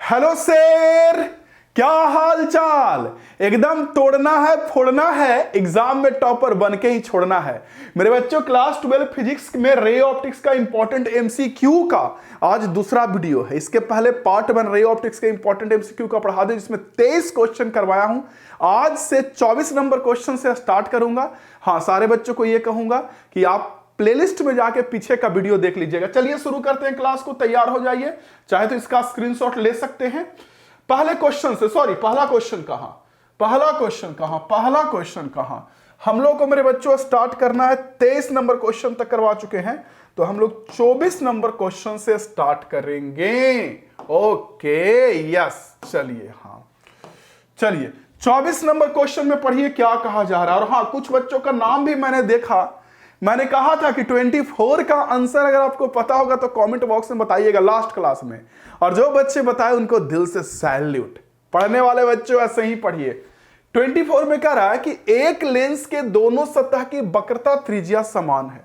Hello sir, क्या हाल चाल। एकदम तोड़ना है फोड़ना है, एग्जाम में टॉपर बन के ही छोड़ना है। मेरे बच्चों, क्लास 12 फिजिक्स में रे ऑप्टिक्स का इंपॉर्टेंट एमसीक्यू का आज दूसरा वीडियो है। इसके पहले पार्ट 1 रे ऑप्टिक्स के इंपॉर्टेंट एमसीक्यू का पढ़ा दे, जिसमें 23 क्वेश्चन करवाया हूं। आज से 24 नंबर क्वेश्चन से स्टार्ट करूंगा। हाँ, सारे बच्चों को यह कहूंगा कि आप प्लेलिस्ट में जाके पीछे का वीडियो देख लीजिएगा। चलिए शुरू करते हैं क्लास को, तैयार हो जाइए। चाहे तो इसका स्क्रीनशॉट ले सकते हैं। पहले क्वेश्चन से, सॉरी, पहला क्वेश्चन कहां हम लोग को मेरे बच्चों स्टार्ट करना है। 23 नंबर क्वेश्चन तक करवा चुके हैं, तो हम लोग 24 नंबर क्वेश्चन से स्टार्ट करेंगे। ओके, यस, चलिए। हाँ, चलिए 24 नंबर क्वेश्चन में पढ़िए क्या कहा जा रहा है। और हाँ, कुछ बच्चों का नाम भी मैंने देखा। मैंने कहा था कि 24 का आंसर अगर आपको पता होगा तो कमेंट बॉक्स में बताइएगा लास्ट क्लास में। और जो बच्चे बताए उनको दिल से सैल्यूट। पढ़ने वाले बच्चों ऐसे ही पढ़िए। 24 में कह रहा है कि एक लेंस के दोनों सतह की वक्रता त्रिज्या समान है,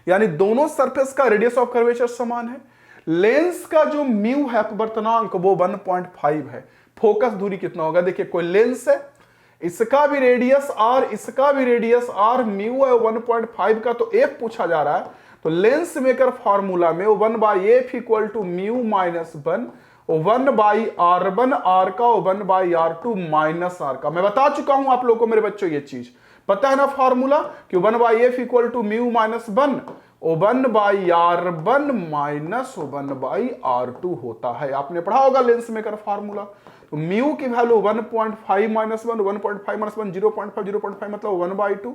यानी दोनों सरफेस का रेडियस ऑफ कर्वेचर समान है। लेंस का जो म्यू है, अपवर्तनांक, वो 1.5 है। फोकस दूरी कितना होगा? देखिए, कोई लेंस है, इसका भी रेडियस आर, इसका भी रेडियस आर, म्यू है 1.5 का, तो एफ पूछा जा रहा है। तो लेंस मेकर फॉर्मूला में 1/f equal to mu minus 1/r1 आर का 1/r2 माइनस आर का। मैं बता चुका हूं आप लोगों को मेरे बच्चों, ये चीज पता है ना फॉर्मूला, कि 1/f equal to mu minus 1/r1 minus 1/r2 होता है। आपने पढ़ा होगा लेंस मेकर फॉर्मूला। तो म्यू की वैल्यू 1.5 माइनस 1, 1.5 माइनस 1 0.5, 0.5 मतलब 1/2,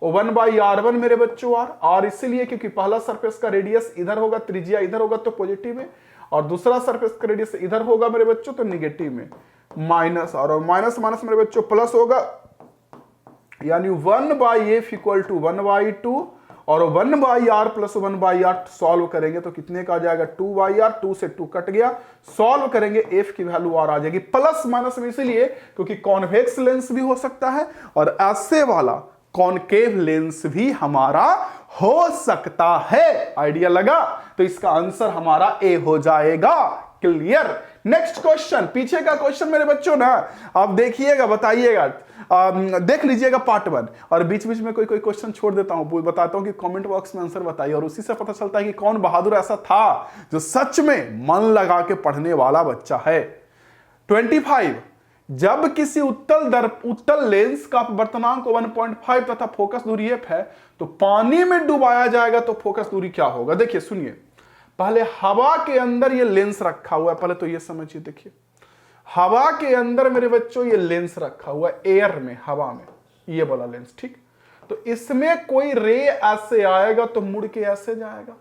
1/r1 मेरे बच्चों आर इसीलिए क्योंकि पहला सरफेस का रेडियस इधर होगा, त्रिज्या इधर होगा तो पॉजिटिव में, और दूसरा सरफेस का रेडियस इधर होगा मेरे बच्चों तो निगेटिव में, माइनस। और माइनस माइनस मेरे बच्चों प्लस होगा, यानी 1/f इक्वल टू 1/2 और 1/r प्लस 1/r सॉल्व करेंगे तो कितने का आ जाएगा? 2/r, 2 से 2 कट गया, सॉल्व करेंगे f की वैल्यू r आ जाएगी। प्लस माइनस में इसलिए क्योंकि कॉन्वेक्स लेंस भी हो सकता है और ऐसे वाला कॉनकेव लेंस भी हमारा हो सकता है। आइडिया लगा? तो इसका आंसर हमारा ए हो जाएगा। क्लियर? नेक्स्ट क्वेश्चन, पीछे का क्वेश्चन मेरे बच्चों ना आप देखिएगा, बताइएगा, देख लीजिएगा पार्ट 1, और बीच बीच में कोई क्वेश्चन छोड़ देता हूं, बताता हूं कि कमेंट बॉक्स में आंसर बताइए, और उसी से पता चलता है कि कौन बहादुर ऐसा था जो सच में मन लगा के पढ़ने वाला बच्चा है। 25, जब किसी उत्तल लेंस का अपवर्तनांक 1.5 तथा फोकस दूरी f है तो पानी में डुबाया जाएगा तो फोकस दूरी क्या होगा? देखिए, सुनिए, पहले हवा के अंदर ये लेंस रखा हुआ है, पहले तो ये समझिए। देखिए, हवा के अंदर मेरे बच्चों ये लेंस रखा हुआ है, एयर में, हवा में, ये वाला लेंस, ठीक। तो इसमें कोई रे ऐसे आएगा तो मुड़ के ऐसे जाएगा,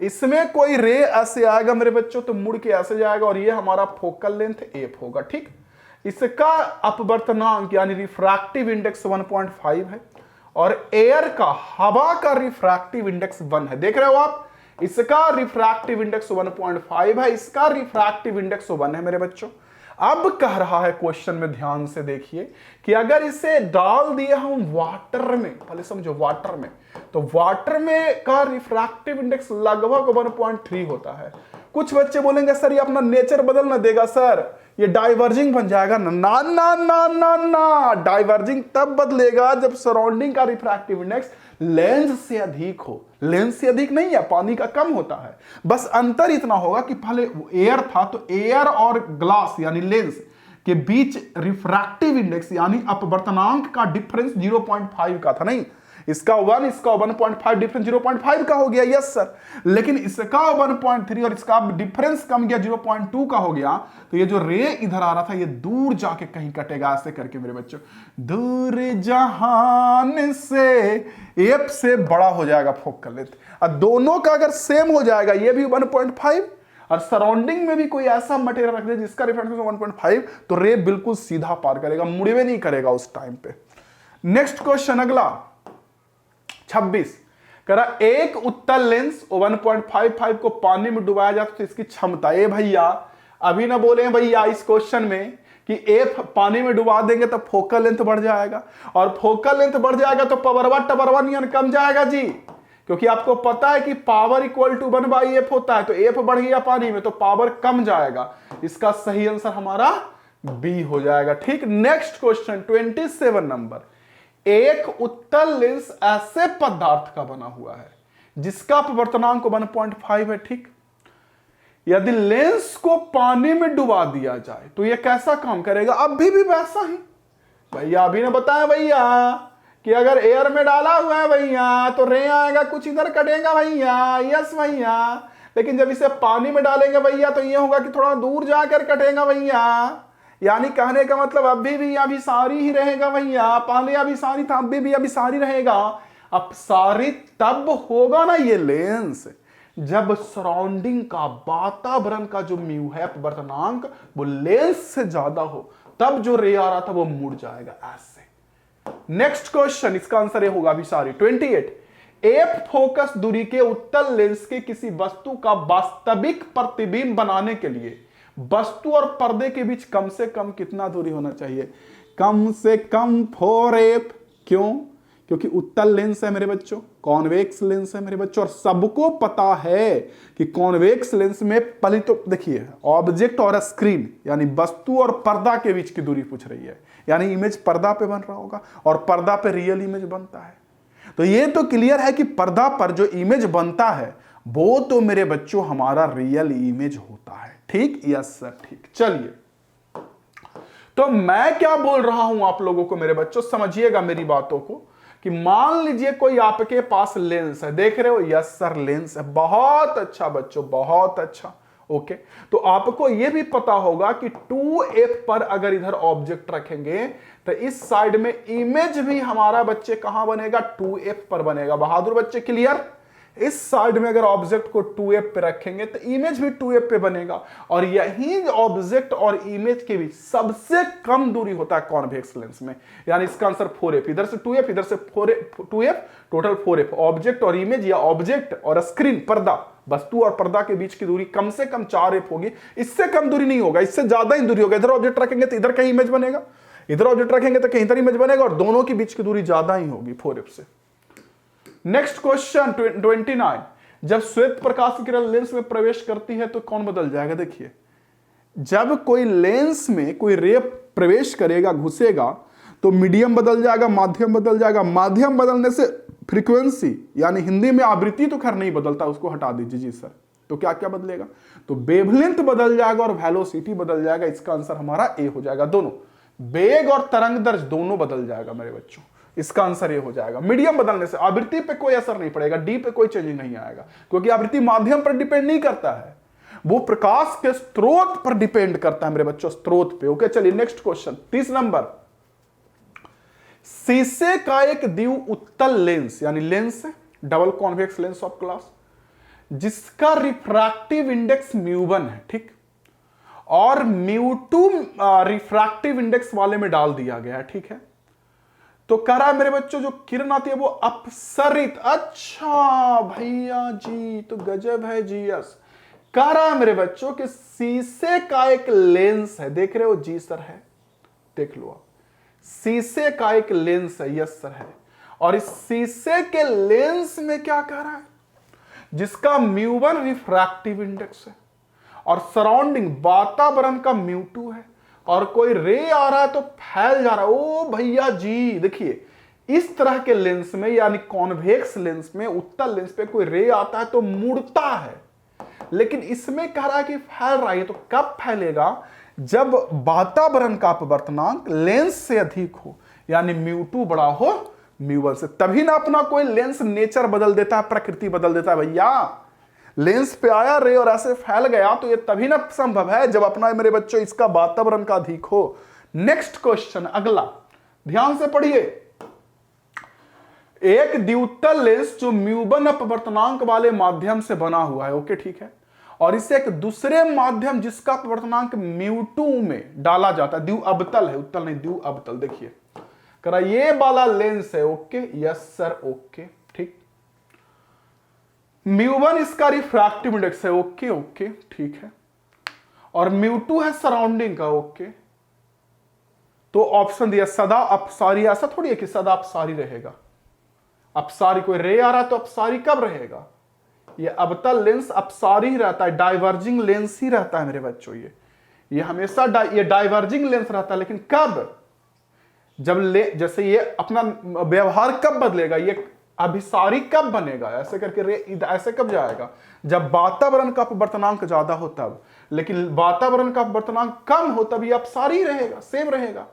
इसमें कोई रे ऐसे आएगा मेरे बच्चों तो मुड़ के ऐसे जाएगा, और ये हमारा फोकल लेंथ एफ होगा, ठीक। इसका अपवर्तनांक यानी रिफ्रैक्टिव इंडेक्स 1.5 है, और एयर का, हवा का रिफ्रैक्टिव इंडेक्स 1 है। देख रहे हो आप, इसका रिफ्रैक्टिव इंडेक्स 1.5 है, इसका रिफ्रैक्टिव इंडेक्स 1 है मेरे बच्चों। अब कह रहा है क्वेश्चन में, ध्यान से देखिए, कि अगर इसे डाल दिया हम वाटर में, पहले समझो वाटर में, तो वाटर में का रिफ्रैक्टिव इंडेक्स लगभग 1.3 होता है। कुछ बच्चे बोलेंगे सर ये अपना नेचर बदल ना देगा, सर ये डाइवर्जिंग बन जाएगा ना। ना ना ना ना ना, डाइवर्जिंग तब बदलेगा जब सराउंडिंग का रिफ्रैक्टिव इंडेक्स लेंस से अधिक हो। लेंस से अधिक नहीं है, पानी का कम होता है। बस अंतर इतना होगा कि पहले एयर था तो एयर और ग्लास यानी लेंस के बीच रिफ्रैक्टिव इंडेक्स यानी अपवर्तनांक का डिफरेंस 0.5 का था, नहीं, इसका 1, इसका 1.5, डिफरेंस 0.5 का हो गया, यस सर। लेकिन इसका 1.3 और इसका डिफरेंस कम गया, 0.2 का हो गया, तो ये जो रे इधर आ रहा था ये दूर जाके कहीं कटेगा, ऐसे करके मेरे बच्चों, दूर जहान से एफ से बड़ा हो जाएगा फोकल लेंथ। और दोनों का अगर सेम हो जाएगा, ये भी 1.5 और सराउंडिंग में भी कोई ऐसा मटेरियल रख दे जिसका रेफरेंस 1.5, तो रे बिल्कुल सीधा पार करेगा, मुड़वे नहीं करेगा उस टाइम पे। नेक्स्ट क्वेश्चन, अगला 26, करा एक उत्तल लेंस 1.55 को पानी में डुबाया जाता तो इसकी क्षमता, ए भैया अभी ना बोले भैया इस क्वेश्चन में कि एफ पानी में डुबा देंगे तो फोकल लेंथ बढ़ जाएगा, और फोकल लेंथ बढ़ जाएगा तो पवरवा टबरवा नियन कम जाएगा जी, क्योंकि आपको पता है कि पावर इक्वल टू 1/f होता है, तो f बढ़ गया पानी में तो पावर कम जाएगा। इसका सही आंसर हमारा बी हो जाएगा। ठीक, नेक्स्ट क्वेश्चन 27 नंबर। एक उत्तल लेंस ऐसे पदार्थ का बना हुआ है जिसका अपवर्तनांक 1.5 है। ठीक, यदि लेंस को पानी में डुबा दिया जाए तो यह कैसा काम करेगा? अभी भी वैसा ही। भैया अभी ने बताया भैया कि अगर एयर में डाला हुआ है भैया तो रे आएगा, कुछ इधर कटेगा भैया, यस भैया। लेकिन जब इसे पानी में डालेंगे भैया तो ये होगा कि थोड़ा दूर जाकर कटेगा भैया। यानी कहने का मतलब अभी भी अभिसारी ही रहेगा भैया, पहले अभिसारी था, अभी भी अभिसारी रहेगा। अपसारी तब होगा ना ये लेंस जब सराउंडिंग का, वातावरण का जो म्यू है अपवर्तनांक वो लेंस से ज्यादा हो, तब जो रे आ रहा था वो मुड़ जाएगा ऐसे। नेक्स्ट क्वेश्चन, इसका आंसर ये होगा अभिसारी। 28 एफ फोकस दूरी के उत्तल लेंस के किसी वस्तु का वास्तविक प्रतिबिंब बनाने के लिए वस्तु और पर्दे के बीच कम से कम कितना दूरी होना चाहिए? कम से कम 4f। क्यों? क्योंकि उत्तल लेंस है मेरे बच्चों, कॉन्वेक्स लेंस है मेरे बच्चों, और सबको पता है कि कॉन्वेक्स लेंस में पहले तो देखिए ऑब्जेक्ट और स्क्रीन यानी वस्तु और पर्दा के बीच की दूरी पूछ रही है, यानी इमेज पर्दा पे बन रहा होगा और पर्दा पे रियल इमेज बनता है। तो ये तो क्लियर है कि पर्दा पर जो इमेज बनता है वो तो मेरे बच्चों हमारा रियल इमेज होता है। ठीक, यस सर, ठीक। चलिए, तो मैं क्या बोल रहा हूं आप लोगों को मेरे बच्चों, समझिएगा मेरी बातों को, कि मान लीजिए कोई आपके पास लेंस है, देख रहे हो, यस सर लेंस है, बहुत अच्छा बच्चों, बहुत अच्छा। ओके, तो आपको यह भी पता होगा कि 2f पर अगर इधर ऑब्जेक्ट रखेंगे तो इस साइड में इमेज भी हमारा बच्चे कहां बनेगा? 2f पर बनेगा। बहादुर बच्चे क्लियर? इस साइड में अगर ऑब्जेक्ट को 2f पे रखेंगे तो इमेज भी 2f पे बनेगा, और यही ऑब्जेक्ट और इमेज के बीच सबसे कम दूरी होता है कॉन्वेक्स लेंस में। यानी इसका आंसर 4f, इधर से 2f, इधर से 2f, टोटल 4f। ऑब्जेक्ट और इमेज या ऑब्जेक्ट और स्क्रीन, पर्दा, वस्तु और पर्दा के बीच की दूरी कम से कम 4f होगी, इससे कम दूरी नहीं होगा, इससे ज्यादा ही दूरी होगा। इधर ऑब्जेक्ट रखेंगे तो इधर कहीं इमेज बनेगा, इधर ऑब्जेक्ट रखेंगे तो कहीं इधर इमेज बनेगा, और दोनों के बीच की दूरी ज्यादा ही होगी 4f से। नेक्स्ट क्वेश्चन 29, जब श्वेत प्रकाश की किरण लेंस में प्रवेश करती है तो कौन बदल जाएगा? देखिए, जब कोई लेंस में कोई रे प्रवेश करेगा, घुसेगा, तो मीडियम बदल जाएगा, माध्यम बदल जाएगा। माध्यम बदलने से फ्रीक्वेंसी यानी हिंदी में आवृत्ति तो खैर नहीं बदलता, उसको हटा दीजिए जी सर। तो क्या क्या बदलेगा? तो वेवलेंथ बदल जाएगा और वेलोसिटी बदल जाएगा। इसका आंसर हमारा ए हो जाएगा। दोनों, वेग और तरंग दर्ज दोनों बदल जाएगा मेरे बच्चों। इसका आंसर ये हो जाएगा। मीडियम बदलने से आवृत्ति पे कोई असर नहीं पड़ेगा, डी पे कोई चेंज नहीं आएगा, क्योंकि आवृत्ति माध्यम पर डिपेंड नहीं करता है, वो प्रकाश के स्रोत पर डिपेंड करता है मेरे बच्चों, स्रोत पे। ओके, चलिए नेक्स्ट क्वेश्चन 30 नंबर। शीशे का एक द्वि उत्तल लेंस यानी lens double convex lens of glass, जिसका रिफ्रैक्टिव इंडेक्स μ1 है, ठीक, और μ2 रिफ्रैक्टिव इंडेक्स वाले में डाल दिया गया है, ठीक है। तो कह रहा है मेरे बच्चों जो किरण आती है वो अपसरित, अच्छा भैया जी तो गजब है जी, यस। कह रहा है मेरे बच्चों कि शीशे का एक लेंस है, देख रहे हो जी सर है, देख लो आप, शीशे का एक लेंस है, यस सर है, और इस शीशे के लेंस में क्या कह रहा है, जिसका μ1 रिफ्रैक्टिव इंडेक्स है और सराउंडिंग वातावरण का μ2 है, और कोई रे आ रहा है तो फैल जा रहा है। ओ भैया जी देखिए, इस तरह के लेंस में यानी कॉन्वेक्स लेंस में, उत्तल लेंस पे कोई रे आता है तो मुड़ता है, लेकिन इसमें कह रहा है कि फैल रहा है। तो कब फैलेगा? जब वातावरण का अपवर्तनांक लेंस से अधिक हो, यानी μ2 बड़ा हो μ1 से, तभी ना अपना कोई लेंस नेचर बदल देता है, प्रकृति बदल देता है। भैया लेंस पे आया रे और ऐसे फैल गया, तो ये तभी ना संभव है जब अपना मेरे बच्चों इसका वातावरण का अधिक हो। नेक्स्ट क्वेश्चन अगला, ध्यान से पढ़िए। एक द्वितल लेंस जो μ1 अपवर्तनांक वाले माध्यम से बना हुआ है, ओके ठीक है, और इसे एक दूसरे माध्यम जिसका अपवर्तनांक μ2 में डाला जाता है, द्वि अवतल है, उत्तल नहीं द्वि अवतल। देखिए करा ये वाला लेंस है, ओके यस सर, ओके ठीक। μ1 इसका रिफ्रैक्टिव इंडेक्स है, ओके ओके ठीक है, और μ2 है सराउंडिंग का, ओके। तो ऑप्शन दिया सदा अपसारी, ऐसा थोड़ी है कि सदा अपसारी रहेगा, अपसारी, कोई रे आ रहा है तो अपसारी कब रहेगा? ये अवतल लेंस अपसारी ही रहता है, डाइवर्जिंग लेंस ही रहता है मेरे बच्चों। ये हमेशा ये डाइवर्जिंग लेंस रहता है, लेकिन कब? जब जैसे ये अपना व्यवहार कब बदलेगा, ये अभिसारी कब बनेगा, ऐसे करके रे ऐसे कब जाएगा? जब वातावरण का अपवर्तनांक ज्यादा हो तब। लेकिन वातावरण का अपवर्तनांक कम हो तब ये अपसारी रहेगा, सेम रहेगा।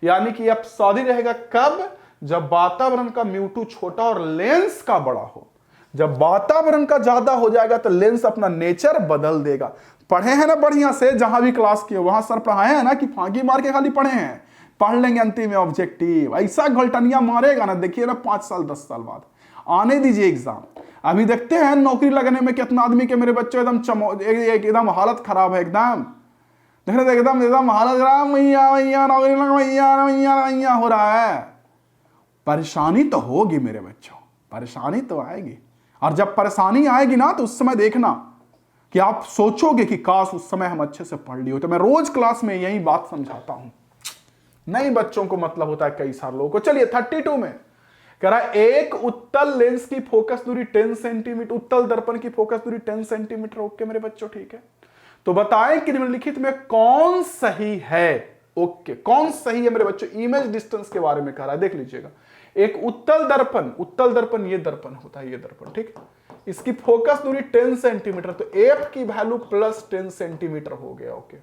यानी कि अपसारी रहेगा कब? जब वातावरण का म्यू2 छोटा और लेंस का बड़ा हो। जब वातावरण का ज्यादा हो जाएगा तो लेंस अपना नेचर बदल देगा। पढ़े हैं ना बढ़िया से, जहां भी क्लास किए वहां सर पढ़ाए हैं ना कि फांकी मार के खाली पढ़े हैं? पढ़ लेंगे अंतिम में ऑब्जेक्टिव, ऐसा घोलटनिया मारेगा ना, देखिए ना 5 साल 10 साल बाद। आने दीजिए एग्जाम। अभी देखते हैं नौकरी लगने में कितना आदमी के मेरे बच्चे एकदम हालत खराब है, एकदम देख रहे एकदम एकदम हालत खराब, मैया मैया नौकरी लग मैया मैया मैया हो रहा है। परेशानी तो होगी मेरे बच्चों, परेशानी तो आएगी। और जब परेशानी आएगी ना तो उस समय देखना कि आप सोचोगे कि काश उस समय हम अच्छे से पढ़ लिए हो। तो मैं रोज क्लास में यही बात समझाता हूं। नहीं बच्चों को मतलब होता है कई सारे लोगों को। चलिए 32 में कह रहा है एक उत्तल लेंस की फोकस दूरी 10 सेंटीमीटर, उत्तल दर्पण की फोकस दूरी 10 सेंटीमीटर। ओके मेरे बच्चों, ठीक है। तो बताएं कि निम्नलिखित में कौन सही है? ओके, कौन सही है मेरे बच्चों? इमेज डिस्टेंस के बारे में कह रहा है, देख लीजिएगा। एक उत्तल दर्पण ये दर्पण होता है, ये दर्पण, ठीक। इसकी फोकस दूरी 10 सेंटीमीटर, तो एफ की वैल्यू प्लस 10 सेंटीमीटर हो गया। ओके,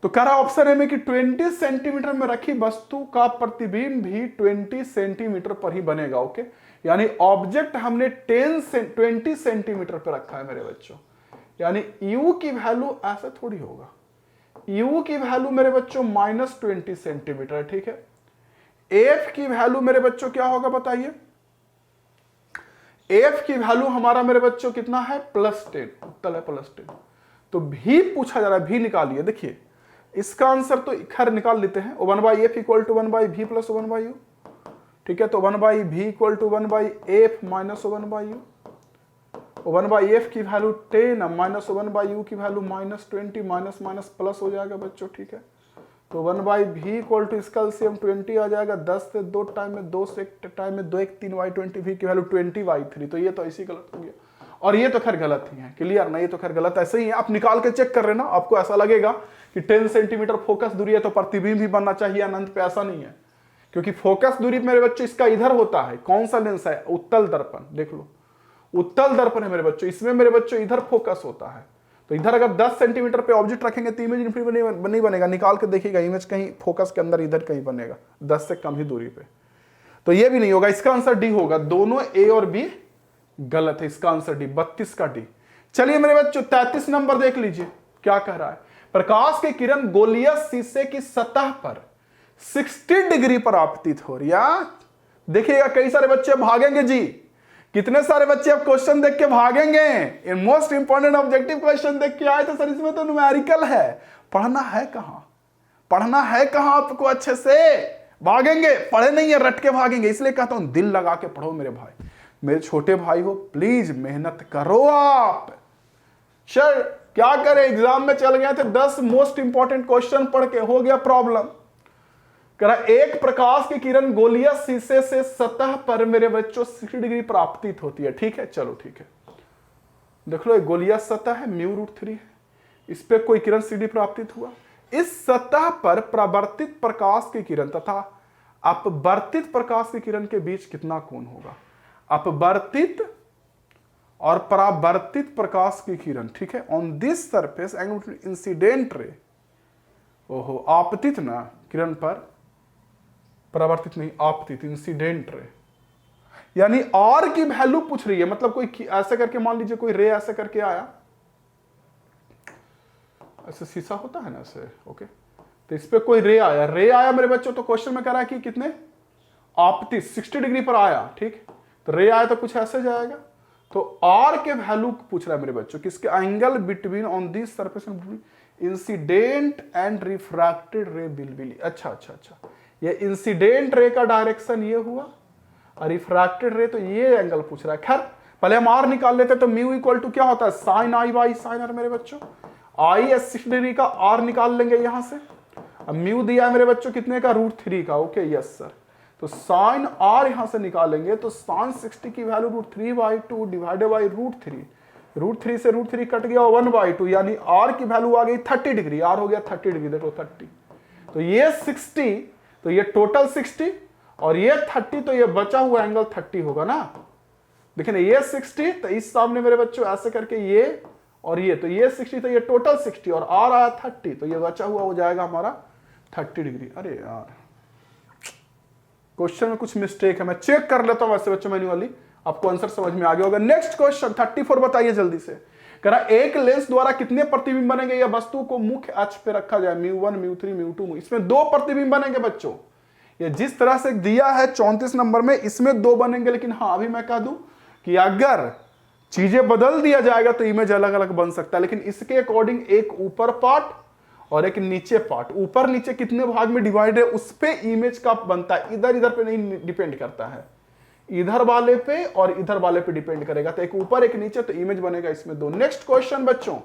तो कह रहा ऑप्शन ए में कि 20 सेंटीमीटर में रखी वस्तु का प्रतिबिंब भी 20 सेंटीमीटर पर ही बनेगा। ओके, यानी ऑब्जेक्ट हमने 20 सेंटीमीटर पर रखा है मेरे बच्चों। यानी u की वैल्यू ऐसा थोड़ी होगा, u की वैल्यू मेरे बच्चों -20 सेंटीमीटर, ठीक है। f की वैल्यू मेरे बच्चों क्या होगा बताइए? f की वैल्यू हमारा मेरे बच्चों कितना है? +10, उत्तल है +10। तो भी पूछा जा रहा है, भी निकालिए। देखिए इसका आंसर तो खैर निकाल लेते हैं। 1/f = 1/v + 1/u, ठीक है। तो 1/v = 1/f - 1/u। 1/f की वैल्यू 10, -1/u की वैल्यू -20, माइनस प्लस हो जाएगा बच्चों, ठीक है। तो 1/v = इसका एलसीएम 20 आ जाएगा। 10 से 2 टाइम में 2 से 1 टाइम में 2 1 3/20, v की वैल्यू 20/3। तो ये तो ऐसी गलत हो गया, और ये तो खैर गलत ही है। क्लियर ना? ये तो खैर गलत ऐसे ही है। आप निकाल के चेक कर रहे ना, आपको ऐसा लगेगा कि 10 सेंटीमीटर फोकस दूरी है तो प्रतिबिंब भी बनना चाहिए अनंत पे, ऐसा नहीं है। क्योंकि फोकस दूरी मेरे बच्चों इसका इधर होता है। कौन सा लेंस है? उत्तल दर्पण, देख लो उत्तल दर्पण है मेरे बच्चों, इसमें मेरे बच्चों इधर फोकस होता है। तो इधर अगर 10 सेंटीमीटर पे ऑब्जेक्ट रखेंगे तो इमेज नहीं बनेगा। निकाल के देखिएगा, इमेज कहीं फोकस के अंदर इधर कहीं बनेगा, 10 से कम ही दूरी पे। तो ये भी नहीं होगा। इसका आंसर डी होगा। दोनों ए और बी गलत है, इसका आंसर डी, 32 का डी। चलिए मेरे बच्चों 33 नंबर देख लीजिए क्या कह रहा है। प्रकाश की किरण गोलीय शीशे की सतह पर 60 डिग्री पर आपतित हो रही है। देखिएगा कई सारे बच्चे भागेंगे जी, कितने सारे बच्चे अब क्वेश्चन देख के भागेंगे। मोस्ट इंपॉर्टेंट ऑब्जेक्टिव क्वेश्चन देख के आए तो सर इसमें तो न्यूमेरिकल है। पढ़ना है कहां, पढ़ना है कहां आपको अच्छे से? भागेंगे, पढ़े नहीं है रट के भागेंगे। इसलिए कहता हूं दिल लगा के पढ़ो मेरे भाई, मेरे छोटे भाई हो, प्लीज मेहनत करो आप। सर क्या करें, एग्जाम में चल गए थे 10 मोस्ट इंपॉर्टेंट क्वेश्चन पढ़ के हो गया प्रॉब्लम। कह रहा एक प्रकाश की किरण गोलीय शीशे से सतह पर मेरे बच्चों 60 डिग्री पर आपतित होती है, ठीक है। चलो ठीक है, देख लो एक गोलीय सतह है, μ√3 है, इस पे कोई किरण 60 डिग्री पर आपतित हुआ। इस सतह पर परावर्तित प्रकाश की किरण तथा अपवर्तित प्रकाश की किरण के बीच कितना कोण होगा? अपवर्तित और परावर्तित प्रकाश की किरण, ठीक है। On this surface angle incident ray, ओहो आपतित ना किरण पर, परावर्तित नहीं आपतित, इंसिडेंट रे। यानी आर की वैल्यू पूछ रही है, मतलब कोई ऐसे करके मान लीजिए कोई रे ऐसे करके आया, ऐसे शीशा होता है ना ऐसे, ओके। तो इस पे कोई रे आया मेरे बच्चों। तो क्वेश्चन में कह रहा है कि कितने आपतित 60 डिग्री पर आया, ठीक। तो रे आया तो कुछ ऐसे जाएगा। तो आर के वैल्यू पूछ रहा है मेरे बच्चों, किसके? Angle between on this surface incident and refracted रे विल बी। अच्छा अच्छा अच्छा, ये इंसिडेंट रे का डायरेक्शन ये हुआ और रिफ्रैक्टेड रे, तो ये एंगल पूछ रहा है। खैर पहले हम आर निकाल लेते, तो म्यू = क्या होता है? Sine I by sine R मेरे बच्चों। आई 60 डिग्री का, आर निकाल लेंगे यहां से। अब म्यू दिया है मेरे बच्चों कितने का? √3 का, ओके यस सर। तो साइन आर यहां से निकालेंगे तो साइन 60 की वैल्यू √3/2 डिवाइडेड बाई √3, √3 से √3 कट गया 1/2, यानी आर की वैल्यू आ गई 30 डिग्री, आर हो गया 30 डिग्री, देखो 30, तो ये 60, तो ये टोटल 60 और ये 30, तो ये बचा हुआ एंगल 30 होगा ना। देखिए ना, ये 60, तो इस सामने मेरे बच्चों ऐसे करके ये और ये, तो ये 60, तो ये टोटल 60 और आर आया 30, तो ये बचा हुआ हो जाएगा हमारा 30 डिग्री। अरे यार क्वेश्चन में कुछ मिस्टेक है, मैं चेक कर लेता हूं वैसे बच्चों मैन्युअली, आपको आंसर समझ में आ गया होगा। नेक्स्ट क्वेश्चन 34 बताइए जल्दी से। कह रहा एक लेंस द्वारा कितने प्रतिबिंब बनेंगे या वस्तु को मुख्य अक्ष पे रखा जाए, μ1 μ3 μ2, इसमें 2 प्रतिबिंब बनेंगे बच्चों। ये जिस तरह से दिया है 34 नंबर में, इसमें 2 बनेंगे, लेकिन हाँ अभी मैं कह दूं कि अगर चीजें बदल दिया जाएगा तो इमेज अलग अलग बन सकता है, लेकिन इसके अकॉर्डिंग एक ऊपर पार्ट और एक नीचे पार्ट, ऊपर नीचे कितने भाग में डिवाइड है उस पे इमेज का बनता है, इधर इधर पे नहीं डिपेंड करता है, इधर वाले पे और इधर वाले पे डिपेंड करेगा। तो एक ऊपर एक नीचे, तो इमेज बनेगा इसमें 2। नेक्स्ट क्वेश्चन बच्चों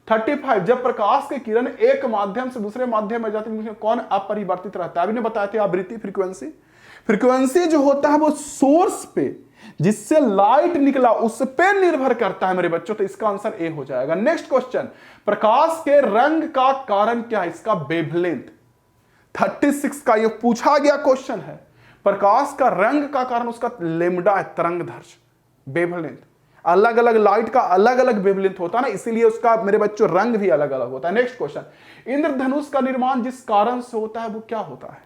35, जब प्रकाश की किरण एक माध्यम से दूसरे माध्यम में जाती है कौन अपरिवर्तित रहता है? अभी ने बताया था आवृत्ति, फ्रीक्वेंसी। फ्रीक्वेंसी जो होता है वो सोर्स पे जिससे लाइट निकला उस पे निर्भर करता है मेरे बच्चों, तो इसका आंसर ए हो जाएगा। नेक्स्ट क्वेश्चन, प्रकाश के रंग का कारण क्या है? इसका वेवलेंथ। 36 का ये पूछा गया क्वेश्चन है। प्रकाश का रंग का कारण उसका लेमडा है, तरंगदैर्घ्य, वेवलेंथ। अलग अलग लाइट का अलग अलग वेवलेंथ होता है ना, इसीलिए उसका मेरे बच्चों रंग भी अलग अलग होता है। नेक्स्ट क्वेश्चन, इंद्रधनुष का निर्माण जिस कारण से होता है वो क्या होता है?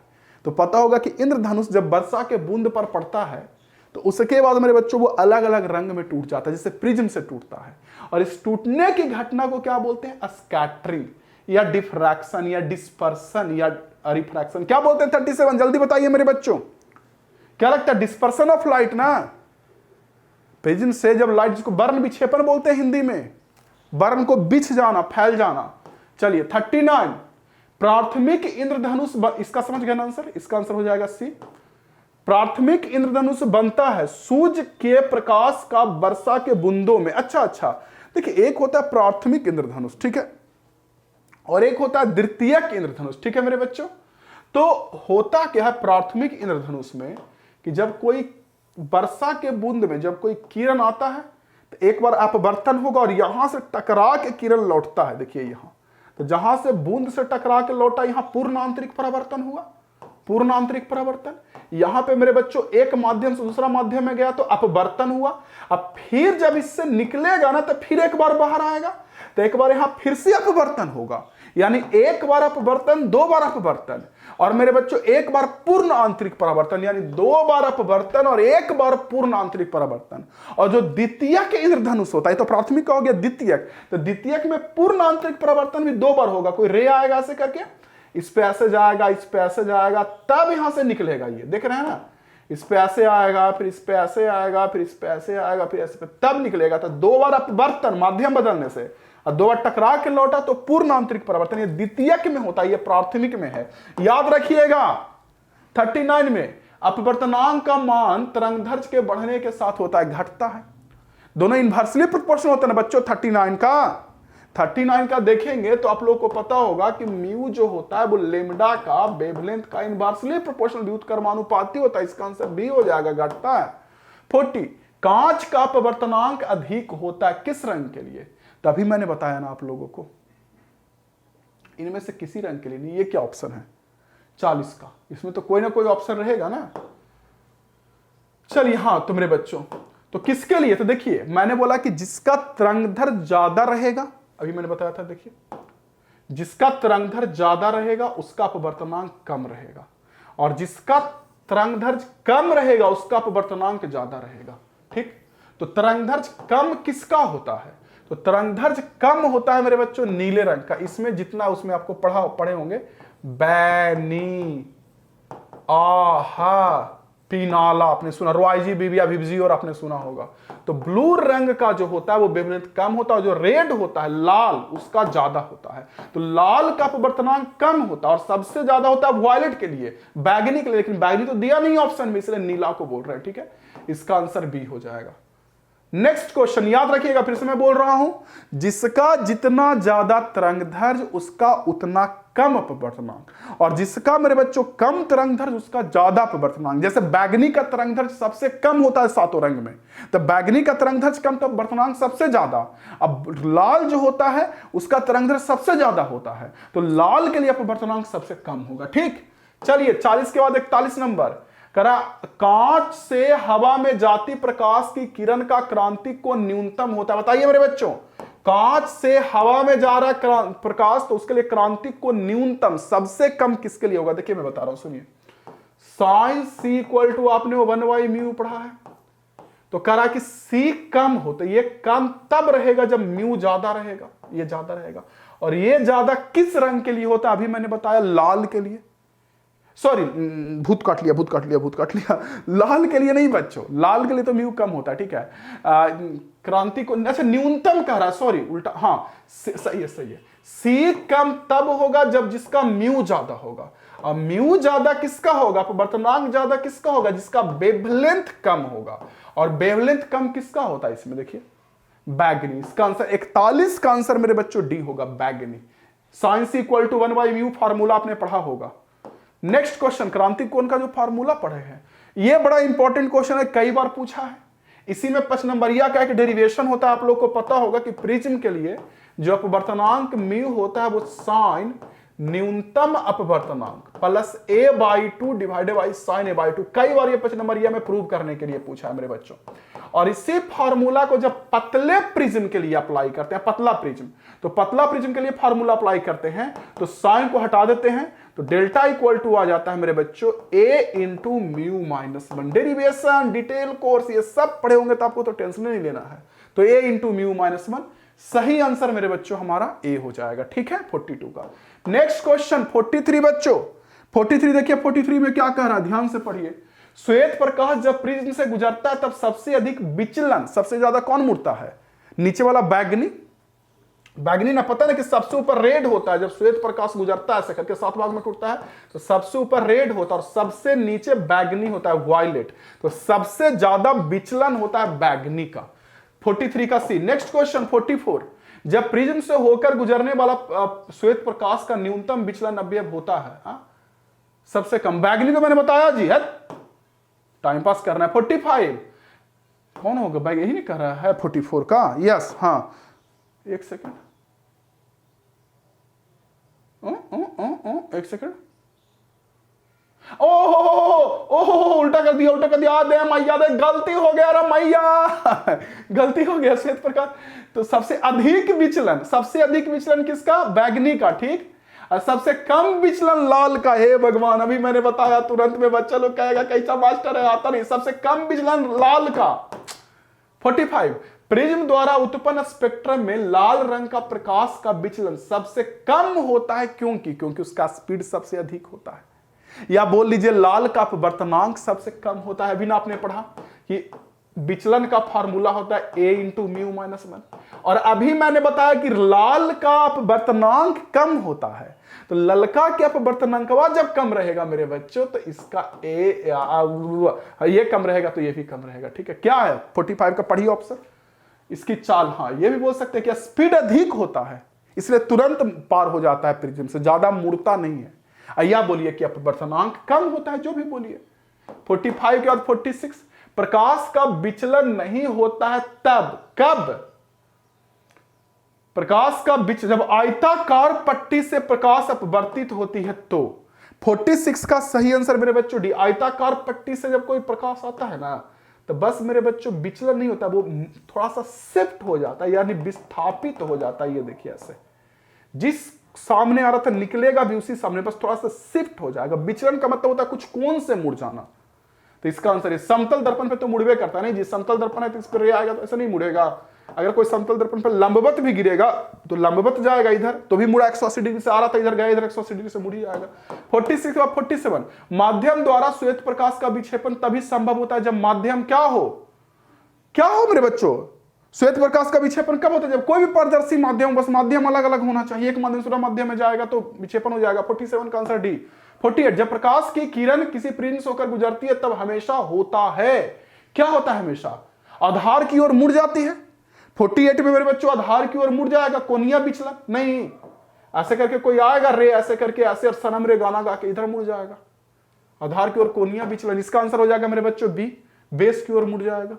तो पता होगा कि इंद्रधनुष जब वर्षा के बूंद पर पड़ता है तो उसके बाद मेरे बच्चों वो अलग अलग रंग में टूट जाता है, जैसे प्रिज्म से टूटता है। और इस टूटने की घटना को क्या बोलते हैं? स्कैटरिंग या डिफ्रैक्शन या डिस्पर्सन या रिफ्रैक्शन। क्या बोलते हैं? 37 जल्दी बताइए मेरे बच्चों, क्या लगता है? डिस्पर्सन ऑफ लाइट ना। प्रिज्म से जब लाइट, जिसको बर्न विक्षेपण बोलते हैं हिंदी में, बर्न को बिछ जाना, फैल जाना। चलिए 39, प्राथमिक इंद्रधनुष, इसका समझ गए ना आंसर? इसका आंसर हो जाएगा सी। प्राथमिक इंद्रधनुष बनता है सूर्य के प्रकाश का वर्षा के बूंदों में। अच्छा, देखिए एक होता है प्राथमिक इंद्रधनुष, ठीक है, और एक होता है द्वितीयक इंद्रधनुष, ठीक है मेरे बच्चों। तो होता क्या है प्राथमिक इंद्रधनुष में कि जब कोई वर्षा के बूंद में जब कोई किरण आता है तो एक बार अपवर्तन होगा और यहां से टकरा के किरण लौटता है। देखिए यहां, तो जहां से बूंद से टकरा के लौटा, यहां पूर्ण आंतरिक परावर्तन हुआ, पूर्ण आंतरिक परावर्तन। यहां पे मेरे बच्चों एक माध्यम से दूसरा माध्यम में गया तो अपवर्तन हुआ। अब फिर जब इससे निकलेगा ना तो फिर एक बार बाहर आएगा, तो एक बार यहां फिर से अपवर्तन होगा, यानी एक बार अपवर्तन, 2 बार अपवर्तन, और मेरे बच्चों एक बार पूर्ण आंतरिक परावर्तन, यानी 2 बार अपवर्तन और 1 बार पूर्ण आंतरिक परावर्तन। और जो द्वितीयक इंद्रधनुष होता है, तो प्राथमिक का हो गया द्वितीयक, तो द्वितीयक में पूर्ण आंतरिक परावर्तन भी 2 बार होगा। कोई रे आएगा ऐसे करके, इस पे ऐसे जाएगा, इस पे ऐसे जाएगा, तब यहां से निकलेगा। ये देख रहे हैं ना, इस पे ऐसे आएगा, फिर इस पे ऐसे आएगा, फिर इस पे ऐसे आएगा, फिर ऐसे पे, तब निकलेगा। तो 2 बार अपवर्तन माध्यम बदलने से और 2 बार टकरा के लौटा तो पूर्ण आंतरिक परावर्तन। ये द्वितीयक में होता है, ये प्राथमिक में है, याद रखिएगा। 39 में अपवर्तनांक का मान तरंगदैर्घ्य के बढ़ने के साथ होता है, घटता है। दोनों इनवर्सली प्रोपोर्शनल होता है ना बच्चों। 39 का देखेंगे तो आप लोगों को पता होगा कि म्यू जो होता है वो लेमडा का वेवलेंथ का इनवर्सली प्रोपोर्शनल व्युत्क्रमानुपाती होता है। इसका आंसर बी हो जाएगा, घटता है। 40, कांच का अपवर्तनांक अधिक होता है किस रंग के लिए? तभी मैंने बताया ना आप लोगों को, इनमें से किसी रंग के लिए नहीं। ये क्या ऑप्शन है? 40 का, इसमें तो कोई ना कोई ऑप्शन रहेगा ना। चलिए हाँ, तो मेरे बच्चों तो किसके लिए? तो देखिए मैंने बोला कि जिसका तरंगदैर्घ्य ज्यादा रहेगा, अभी मैंने बताया था, देखिए जिसका तरंगदैर्घ्य ज्यादा रहेगा उसका अपवर्तनांक कम रहेगा, और जिसका तरंगदैर्घ्य कम रहेगा उसका अपवर्तनांक ज्यादा रहेगा। ठीक, तो तरंगदैर्घ्य कम किसका होता है? तो तरंगदैर्घ्य कम होता है मेरे बच्चों नीले रंग का। इसमें जितना उसमें आपको पढ़े होंगे, बैनी, आहा, पीनाला आपने सुना, रॉयजी, बीबिया, विबजियोर आपने सुना होगा। तो ब्लू रंग का जो होता है वो वेवलेंथ कम होता है, जो रेड होता है लाल उसका ज्यादा होता है। तो लाल का अपवर्तनांक कम होता है और सबसे ज्यादा होता है वायलेट के लिए, बैगनी के लिए, लेकिन बैगनी तो दिया नहीं ऑप्शन में, इसलिए नीला को बोल रहे हैं। ठीक है, इसका आंसर बी हो जाएगा। नेक्स्ट क्वेश्चन याद रखिएगा, फिर से मैं बोल रहा हूं, जिसका जितना ज्यादा तरंगदैर्घ्य उसका उतना कम अपवर्तनांक, और जिसका मेरे बच्चों कम तरंगदैर्घ्य उसका ज्यादा अपवर्तनांक। जैसे बैगनी का तरंगदैर्घ्य सबसे कम होता है सातों रंग में, तो बैगनी का तरंगदैर्घ्य कम तो अपवर्तनांक सबसे ज्यादा। अब लाल जो होता है उसका तरंगदैर्घ्य सबसे ज्यादा होता है, तो लाल के लिए अपवर्तनांक सबसे कम होगा। ठीक, चलिए 40 के बाद 41 नंबर करा, कांच से हवा में जाती प्रकाश की किरण का क्रांतिक कोण न्यूनतम होता है। बताइए मेरे बच्चों, कांच से हवा में जा रहा प्रकाश, तो उसके लिए क्रांतिक कोण न्यूनतम सबसे कम किसके लिए होगा? देखिए मैं बता रहा हूं, सुनिए, साइन सी इक्वल टू आपने 1/μ पढ़ा है, तो कह रहा कि सी कम हो, तो ये कम तब रहेगा जब म्यू ज्यादा रहेगा, ये ज्यादा रहेगा। और ये ज्यादा किस रंग के लिए होता है? अभी मैंने बताया लाल के लिए, सॉरी भूत काट लिया, लाल के लिए नहीं बच्चों, लाल के लिए तो म्यू कम होता है, ठीक है। क्रांति को अच्छा न्यूनतम कह रहा है, सॉरी उल्टा, हाँ सही है। सी कम तब होगा जब जिसका म्यू ज्यादा होगा, और म्यू ज्यादा किसका होगा? अपवर्तनांक ज्यादा किसका होगा? जिसका वेवलेंथ कम होगा। और वेवलेंथ कम किसका होता है इसमें? देखिए बैगनी, इसका आंसर 41 का आंसर मेरे बच्चों डी होगा, बैगनी। साइंस इक्वल टू 1/μ फार्मूला आपने पढ़ा होगा। नेक्स्ट क्वेश्चन, क्रांतिक कोण का जो फार्मूला पढ़े हैं, ये बड़ा इंपॉर्टेंट क्वेश्चन है, कई बार पूछा है। इसी में 5 नंबरिया का एक डेरिवेशन होता है, आप लोग को पता होगा कि प्रिज्म के लिए जो अपवर्तनांक म्यू होता है वो साइन न्यूनतम अपवर्तनांक plus a/2 divided by sine a/2। कई बार ये 5 नंबरिया में प्रूव करने के लिए पूछा है मेरे बच्चों। और इसी फार्मूला को जब पतले प्रिज्म के लिए अप्लाई करते हैं, पतला प्रिज्म, तो पतला प्रिज्म के लिए फार्मूला अप्लाई करते हैं, तो साइन को हटा देते हैं, तो डेल्टा इक्वल टू आ जाता है मेरे बच्चों a into mu minus 1। Derivation detail course ये सब पढ़े होंगे तो आपको तो टेंशन नहीं लेना है। तो a इंटू म्यू माइनस 1, सही आंसर मेरे बच्चों हमारा ए हो जाएगा। ठीक है, 42 का। नेक्स्ट क्वेश्चन 43 बच्चों, 43 देखिए, 43 में क्या कह रहा है, ध्यान से पढ़िए। श्वेत प्रकाश जब प्रिज्म से गुजरता है तब सबसे अधिक विचलन, सबसे ज्यादा कौन मुड़ता है? नीचे वाला बैगनी, बैगनी ना पता ना कि सबसे ऊपर रेड होता है, जब श्वेत प्रकाश गुजरता है ऐसे करके 7 भाग में टूटता है, तो सबसे ऊपर रेड होता है और सबसे नीचे बैगनी होता है, वायलेट। तो सबसे ज्यादा विचलन होता है बैगनी का। 43 का सी। नेक्स्ट क्वेश्चन 44, जब प्रिज्म से होकर गुजरने वाला श्वेत प्रकाश का न्यूनतम विचलन अवयव होता है सबसे कम, बैगनी तो मैंने बताया जी है, टाइम पास करना है। 45 कौन होगा भाई, यही नहीं कर रहा है 44 का? यस, हाँ एक सेकंड, एक सेकंड, ओहो उल्टा कर दिया दे मैया, दे गलती हो गया रे मैया, गलती हो गया। श्वेत प्रकाश तो सबसे अधिक विचलन किसका? बैगनी का, ठीक। और सबसे कम विचलन लाल का। हे भगवान, अभी मैंने बताया तुरंत में बच्चा लोग कहेगा कैसा मास्टर है, आता नहीं। सबसे कम विचलन लाल का। 45, प्रिज्म द्वारा उत्पन्न स्पेक्ट्रम में लाल रंग का प्रकाश का विचलन सबसे कम होता है, क्योंकि उसका स्पीड सबसे अधिक होता है। या बोल लीजिए लाल का अपवर्तनांक सबसे कम होता है। अभी ना आपने पढ़ा कि विचलन का फार्मूला होता है a इंटू म्यू माइनस 1, और अभी मैंने बताया कि लाल का अपवर्तनांक कम होता है, तो ललका के अपवर्तनांक जब कम रहेगा मेरे बच्चों, तो इसका ये कम रहेगा तो ये भी कम रहेगा। ठीक है, क्या है 45 का? पढ़िए ऑप्शन, इसकी चाल। हाँ, ये भी बोल सकते हैं कि स्पीड अधिक होता है, इसलिए तुरंत पार हो जाता है प्रिज्म से, ज्यादा मुड़ता नहीं है। या बोलिए कि अपवर्तनांक कम होता है, जो भी बोलिए। 45 के बाद 46, प्रकाश का विचलन नहीं होता है तब, कब? प्रकाश का जब आयताकार पट्टी से प्रकाश अपवर्तित होती है तो। 46 का सही आंसर मेरे बच्चों डी। आयताकार पट्टी से जब कोई प्रकाश आता है ना, तो बस मेरे बच्चों विचलन नहीं होता, वो थोड़ा सा शिफ्ट हो जाता है, यानी विस्थापित हो जाता है। ये देखिए ऐसे, जिस सामने आ रहा था निकलेगा भी उसी सामने, बस थोड़ा सा शिफ्ट हो जाएगा। विचलन का मतलब होता है कुछ कोण से मुड़ जाना। तो इसका आंसर है, समतल दर्पण पे तो मुड़वे करता नहीं जी, समतल दर्पण है तो इस पर रे आएगा, तो ऐसा नहीं मुड़ेगा। अगर कोई समतल दर्पण पर लंबवत भी गिरेगा तो लंबवत जाएगा, इधर तो भी मुड़ा 180 डिग्री से आ रहा था, इधर गया, इधर 180 डिग्री से मुड़ ही जाएगा। 46 और 47, माध्यम द्वारा श्वेत प्रकाश का विक्षेपण तभी संभव होता है जब माध्यम क्या हो मेरे बच्चों? श्वेत प्रकाश का विक्षेपण कब होता है? जब कोई भी पारदर्शी माध्यम, बस माध्यम अलग अलग होना चाहिए, एक माध्यम दूसरा माध्यम में जाएगा तो विक्षेपण हो जाएगा। 47 का आंसर डी। 48, जब प्रकाश की किरण किसी प्रिज्म से होकर गुजरती है तब हमेशा होता है, क्या होता है हमेशा? आधार की ओर मुड़ जाती है। 48 में मेरे बच्चों आधार की ओर मुड़ जाएगा, कोनिया विचलन नहीं, ऐसे करके कोई आएगा रे, ऐसे करके ऐसे और सनम रे गाना गा के इधर मुड़ जाएगा, आधार की ओर कोनिया विचलन। इसका आंसर हो जाएगा मेरे बच्चों बी, बेस की ओर मुड़ जाएगा।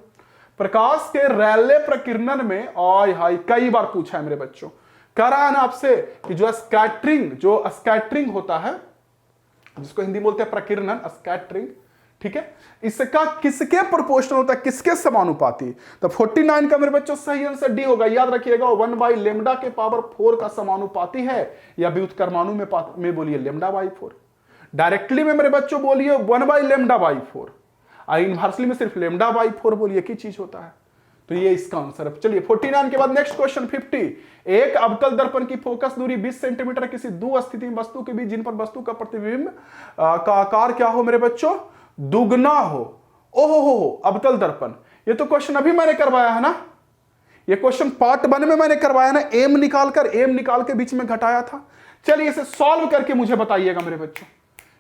प्रकाश के रैले प्रकीर्णन में आय हाय कई बार पूछा है मेरे बच्चों, कह रहा है ना आपसे कि जो स्कैटरिंग होता है, जिसको हिंदी बोलते हैं प्रकीर्णन, स्कैटरिंग, ठीक है, इसका किसके प्रोपोर्शनल होता है, किसके समानुपाती? तो 49 का मेरे बच्चों सही आंसर डी होगा। याद रखिएगा 1/λ के पावर 4 का समानुपाती है, या व्युत्क्रमाणु में बोलिए λ/4, डायरेक्टली में मेरे बच्चों बोलिए 1/λ/4, और इनवर्सली में सिर्फ λ/4 बोलिए की चीज होता है। तो ये इसका आंसर है। चलिए 49 के बाद नेक्स्ट क्वेश्चन 50। एक अवतल दर्पण की फोकस दूरी 20 सेंटीमीटर किसी दो स्थिति में वस्तु के बीच जिन पर वस्तु का प्रतिबिंब का आकार क्या हो मेरे बच्चों, दुगना हो। ओहो हो अवतल दर्पण, ये तो क्वेश्चन अभी मैंने करवाया है ना, ये क्वेश्चन पार्ट 1 में मैंने करवाया ना, एम निकाल के बीच में घटाया था। चलिए इसे सॉल्व करके मुझे बताइएगा मेरे बच्चों,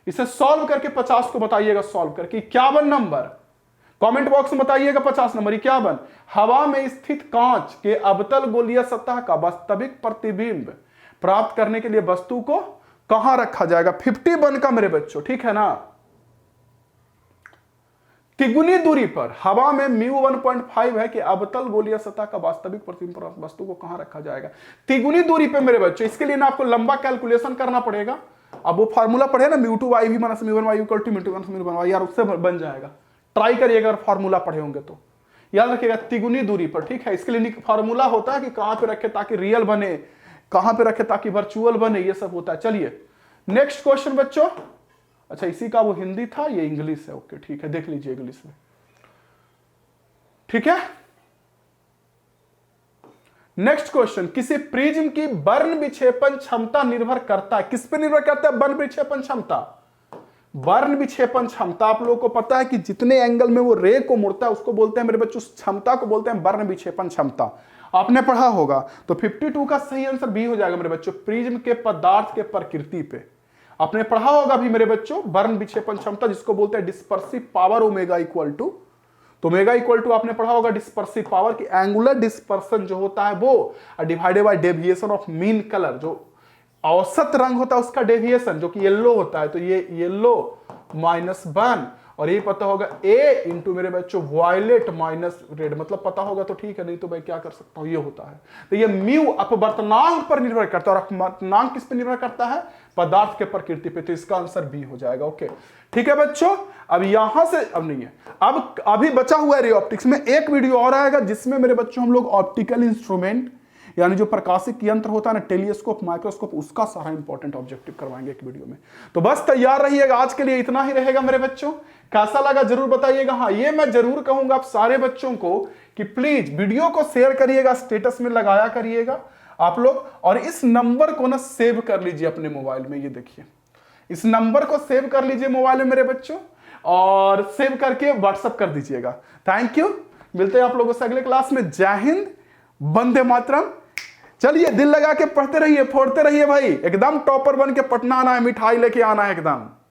इसे सॉल्व करके 50 को बताइएगा सॉल्व करके। 51 नंबर कमेंट बॉक्स में बताइएगा 50 नंबर 51। हवा में स्थित कांच के अवतल गोलीय सतह का वास्तविक प्रतिबिंब प्राप्त करने के लिए वस्तु को कहां रखा जाएगा? 51 का मेरे बच्चों, ठीक है ना। तिगुनी दूरी पर हवा में म्यू 1.5 है कि अवतल गोलीय सतह का वास्तविक प्रतिबिंब वस्तु को कहां रखा जाएगा? तिगुनी दूरी पे मेरे बच्चों, इसके लिए ना आपको लंबा कैलकुलेशन करना पड़ेगा। अब वो फार्मूला पढ़े ना, μ2y v minus μ1y equal to μ2y, यार उससे बन जाएगा। ट्राई करिएगा अगर फार्मूला पढ़े होंगे तो। याद रखिएगा तिगुनी दूरी पर, ठीक है। इसके लिए फार्मूला होता है कि कहां पे रखे ताकि रियल बने, कहां पे रखे ताकि वर्चुअल बने, ये सब होता है। चलिए नेक्स्ट क्वेश्चन बच्चों। अच्छा इसी का वो हिंदी था, ये इंग्लिश है, ओके ठीक है, देख लीजिए इंग्लिश में, ठीक है। नेक्स्ट क्वेश्चन, किसी प्रिज्म की वर्ण विक्षेपण क्षमता निर्भर करता है, किस पे निर्भर करता है? वर्ण विक्षेपण क्षमता। वर्ण विक्षेपण क्षमता आप लोगों को पता है कि जितने एंगल में वो रे को मुड़ता है उसको बोलते हैं मेरे बच्चों, क्षमता को बोलते हैं वर्ण विक्षेपण क्षमता। आपने पढ़ा होगा। तो 52 का सही आंसर बी हो जाएगा मेरे बच्चों, प्रिज्म के पदार्थ के प्रकृति पे। आपने पढ़ा होगा भी मेरे बच्चों वर्ण विक्षेपण क्षमता, जिसको बोलते हैं dispersive power omega equal to. तो ओमेगा इक्वल टू आपने पढ़ा होगा डिस्पर्सिव पावर की एंगुलर डिस्पर्सन जो होता है वो divided by deviation of mean colour, जो औसत रंग होता है उसका डेविएशन जो कि येलो होता है। तो ये येलो -1, और ये पता होगा ए इंटू मेरे बच्चों वायलेट माइनस रेड, मतलब पता होगा तो ठीक है, नहीं तो मैं क्या कर सकता हूं, ये होता है। तो ये म्यू अपवर्तनांक पर निर्भर करता है, और अपवर्तनांक किस पर निर्भर करता है? पदार्थ के प्रकृति पे। तो इसका आंसर बी हो जाएगा। ओके ठीक है बच्चों। अब यहां से अब नहीं है, अब अभी बचा हुआ है रे ऑप्टिक्स में एक वीडियो और आएगा, जिसमें मेरे बच्चों हम लोग ऑप्टिकल इंस्ट्रूमेंट यानी जो प्रकाशिक यंत्र होता है ना, टेलीस्कोप, माइक्रोस्कोप, उसका सारा इंपॉर्टेंट ऑब्जेक्टिव करवाएंगे एक वीडियो में। तो बस तैयार रहिएगा, आज के लिए इतना ही रहेगा मेरे बच्चों। कैसा लगा जरूर बताइएगा। हाँ ये मैं जरूर कहूंगा आप सारे बच्चों को कि प्लीज वीडियो को शेयर करिएगा, स्टेटस में लगाया करिएगा आप लोग, और इस नंबर को ना सेव कर लीजिए अपने मोबाइल में। ये देखिए इस नंबर को सेव कर लीजिए मोबाइल में मेरे बच्चों, और सेव करके व्हाट्सएप कर दीजिएगा। थैंक यू, मिलते हैं आप लोगों से अगले क्लास में। जय हिंद, वंदे मातरम। चलिए दिल लगा के पढ़ते रहिए, फोड़ते रहिए भाई, एकदम टॉपर बन के पटना आना है, मिठाई लेके आना है एकदम।